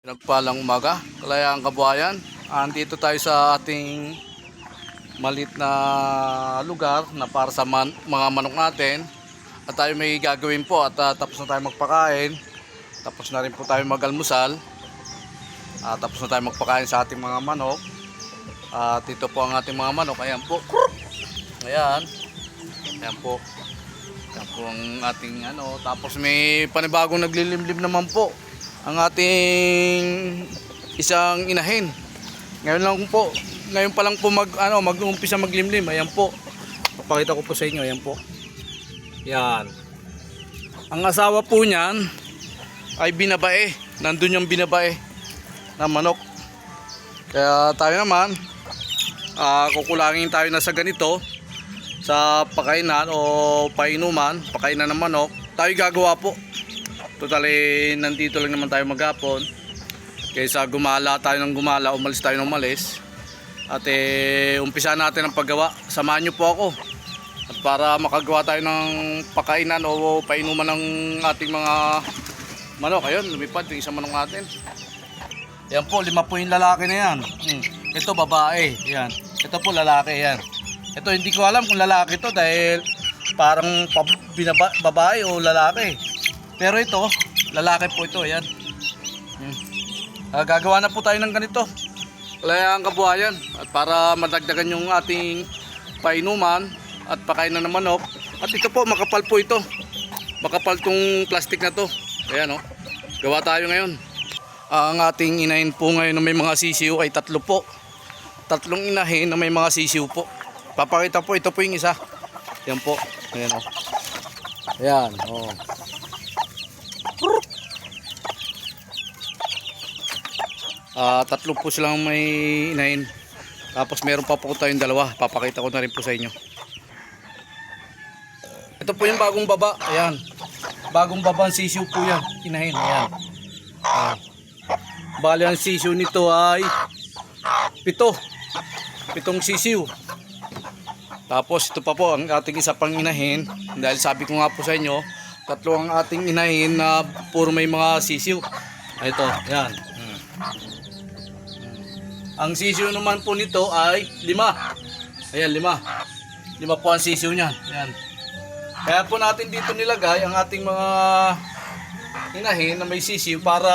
Pinagpalang umaga, Kalayaan Kabuhayan. Andito tayo sa ating malit na lugar na para sa mga manok natin. At tayo may gagawin po at tapos na tayo magpakain. Tapos na rin po tayo mag-almusal. Tapos na tayo magpakain sa ating mga manok. At ito po ang ating mga manok. Ayan po. Ayan. Ayan po. Ayan po ang ating ano. Tapos may panibagong naglilimlim naman po ang ating isang inahin. Ngayon pa lang po mag-uumpisa maglimlim. Ayan po. Papakita ko po sa inyo. Ayan po. Yan. Ang asawa po niyan ay binabae. Nandun yung binabae na manok. Kaya tayo naman kukulangin tayo na sa ganito, sa pakainan o painuman, pakainan ng manok. Tayo gagawa po. Totally, nandito lang naman tayo maghapon. Kaysa gumala tayo ng gumala, umalis tayo ng umalis. At umpisa natin ang paggawa. Samahan nyo po ako. At para makagawa tayo ng pakainan o painuman ng ating mga manok. Ayun, lumipad yung isang manok natin. Yan po, 5 po yung lalaki na yan. Ito babae. Yan. Ito po lalaki yan. Ito hindi ko alam kung lalaki to dahil parang babae o lalaki. Pero ito, lalaki po ito, ayan. Gagawa na po tayo ng ganito. Kalayaan Kabuhayan. At para madagdagan yung ating painuman at pakainan ng manok. At ito po, makapal po ito. Makapal tong plastic na to. Ayan o. Gawa tayo ngayon. Ang ating inahin po ngayon na may mga sisiw ay 3 po. 3 inahin na may mga sisiw po. Papakita po, ito po yung isa. Ayan po. Ayan o. Ayan o. 3 po silang may inahin. Tapos meron pa po tayong 2. Papakita ko na rin po sa inyo. Ito po yung bagong baba. Ayan. Bagong baba ang sisiw po yan. Inahin. Ayan. Bali ang sisiw nito ay 7 sisiw. Tapos ito pa po ang ating isa pang inahin. Dahil sabi ko nga po sa inyo, 3 ang ating inahin na puro may mga sisiw. Ito. Ayan. Ang sisiw naman po nito ay 5. Ayan, 5. 5 po ang sisiw niyan. Ayan. Kaya po natin dito nilagay ang ating mga inahin na may sisiw para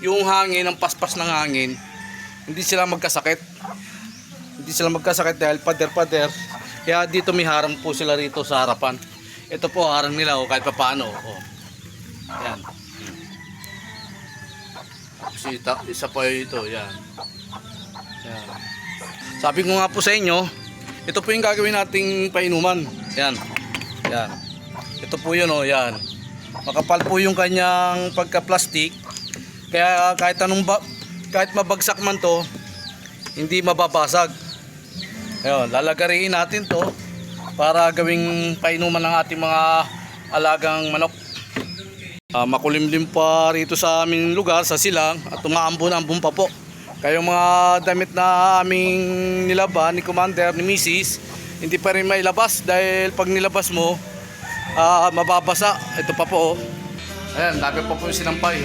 yung hangin, ang paspas ng hangin, hindi sila magkasakit. Hindi sila magkasakit dahil pader-pader. Kaya dito may harang po sila rito sa harapan. Ito po harang nila kahit pa paano. Ayan. Isa po ito. Ayan. Yan. Sabi ko nga po sa inyo, ito po yung gagawin nating painuman. Yan. Yan. Ito po yun yan. Makapal po yung kanyang pagka-plastic. Kaya kahit mabagsak man to, hindi mababasag. Ayun, lalagariin natin to para gawing painuman ng ating mga alagang manok. Makulimlim pa rito sa aming lugar, sa silang, at umaambon-ambon pa po. Kayong mga damit na aming nilaban ni Commander, ni Mrs., hindi pa rin mailabas dahil pag nilabas mo, mababasa. Ito pa po. Ayan, dami pa po yung sinampay.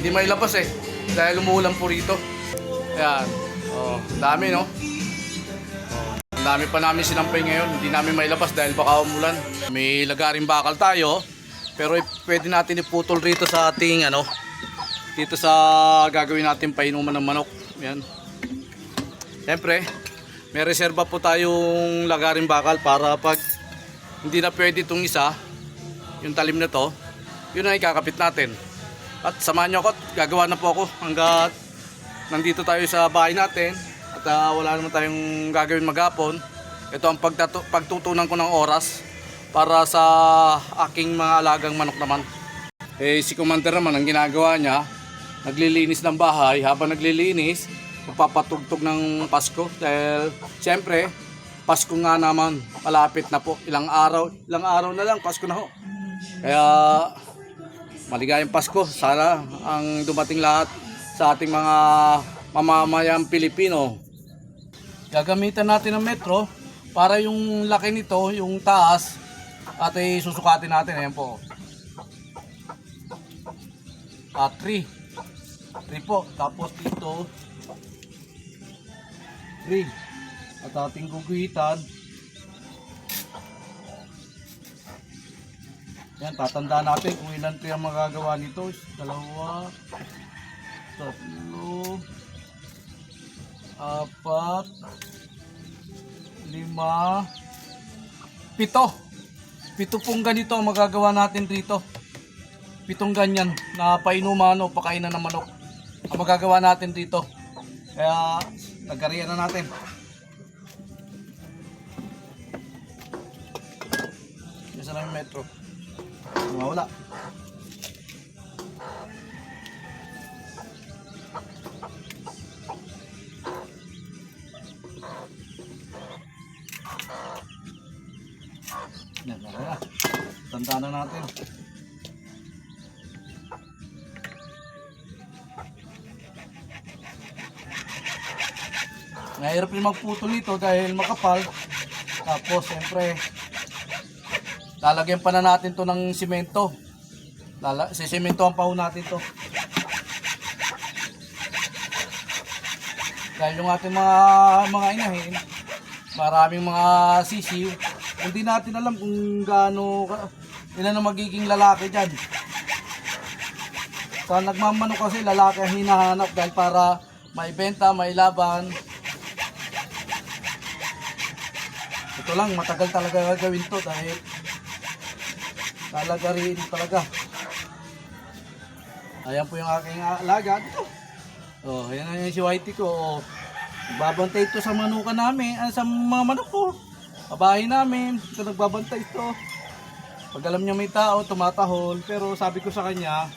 Hindi mailabas dahil umuulan po rito. Ayan. Dami no. Ang dami pa namin sinampay ngayon. Hindi namin mailabas dahil baka umulan. May lagaring bakal tayo. Pero pwede natin iputol rito sa ating dito sa gagawin natin painuman ng manok. Yan. Siyempre, may reserba po tayong lagaring bakal para pag hindi na pwede itong isa, yung talim na to, yun ay kakapit natin. At samahan nyo ako, gagawa na po ako hanggat nandito tayo sa bahay natin at wala naman tayong gagawin maghapon. Ito ang pagtutunan ko ng oras para sa aking mga alagang manok naman. Si Commander naman, ang ginagawa niya, naglilinis ng bahay. Habang naglilinis, magpapatugtog ng Pasko. Dahil siyempre, Pasko nga naman, malapit na po. Ilang araw na lang, Pasko na ho. Kaya maligayang Pasko. Sana ang dumating lahat sa ating mga mamamayang Pilipino. Gagamitan natin ng metro para yung laki nito, yung taas, at susukatin natin. Ayan po. 3 3 po. Tapos dito 3. At ating guguhitan. Yan, tatandaan natin kung ilan po yung magagawa nito. 2, 3, 4, 5, 7. 7 pong ganito ang magagawa natin dito. 7 ganyan na painuman o pakainan ng manok ang magagawa natin dito. Kaya nagkariyan na natin. Isa lang yung metro. Wala. Yan, wala. Tandaan na natin. Mahirap yung magputol nito dahil makapal. Tapos siyempre lalagyan pa na natin to ng simento. Sisimentohan pa ho natin to. Dahil yung ating mga inahin, maraming mga sisiw. Hindi natin alam kung gaano ilan ang magiging lalaki dyan. Sa nagmamanok kasi lalaki ang hinahanap dahil para maibenta, mailaban. Ito lang, matagal talaga gagawin to dahil talaga rin talaga. Ayan po yung aking alaga dito. Oh, ayan na yung si Whitey ko. Oh, nagbabantay ito sa manuka namin, sa mga manok ko. Kabahay namin, ito nagbabantay ito. Pag alam niya may tao, tumatahol. Pero sabi ko sa kanya,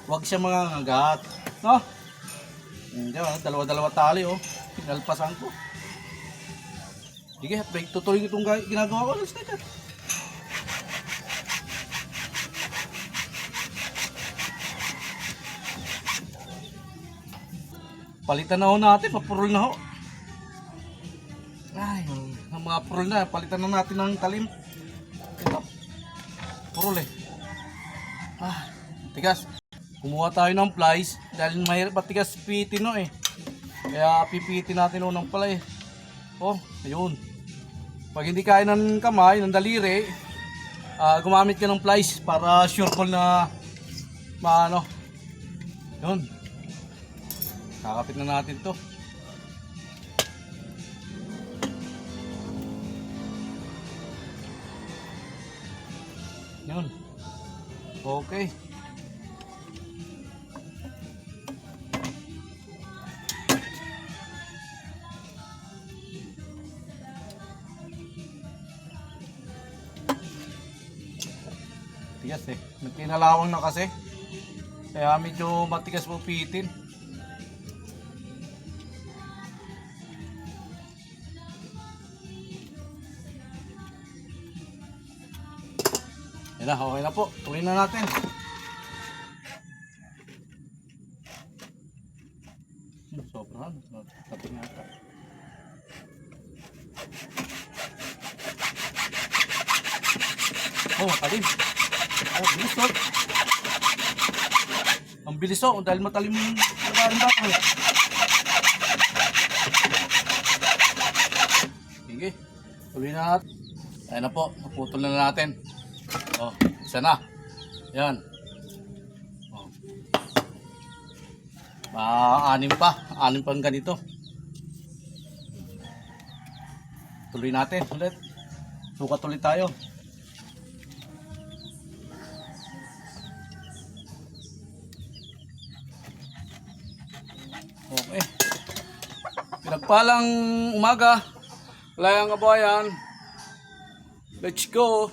huwag siya mangangagat. No? Diyan, dalawa-dalawa tali oh. Pinalpasan ko. Sige, tutuloy itong ginagawa ko. Let's take it. Palitan na ho natin, mapurol na ho. Ay, ang mga purol na, palitan na natin ng talim. Ito, purol eh. Ah, tigas. Kumuha tayo ng plies dahil mahirap patigas pitin no eh. Kaya pipitin natin ho ng palay. Oh, ayun. Pag hindi kaya ng kamay, ng daliri, gumamit ka ng plies para sure call na maano. Yun. Kakapit na natin to. Yun. Okay. Tigas eh. Nagkinalawang na kasi. Kaya medyo matigas po pitin. Yan na, okay na po. Tuloy na natin. Sobrang. Tapos na ito. Oh, matalim. Oh, bilis oh. Ang bilis oh, dahil matalim yung nakarin dito. Sige, tuloy na natin. Ayan na po, naputol na natin. Oh, isa na. Yan. Oh. Anim pang ganito. Tuloy natin ulit. Sukat ulit tayo. Okay. Pinagpalang umaga. Layang kabayan. Let's go.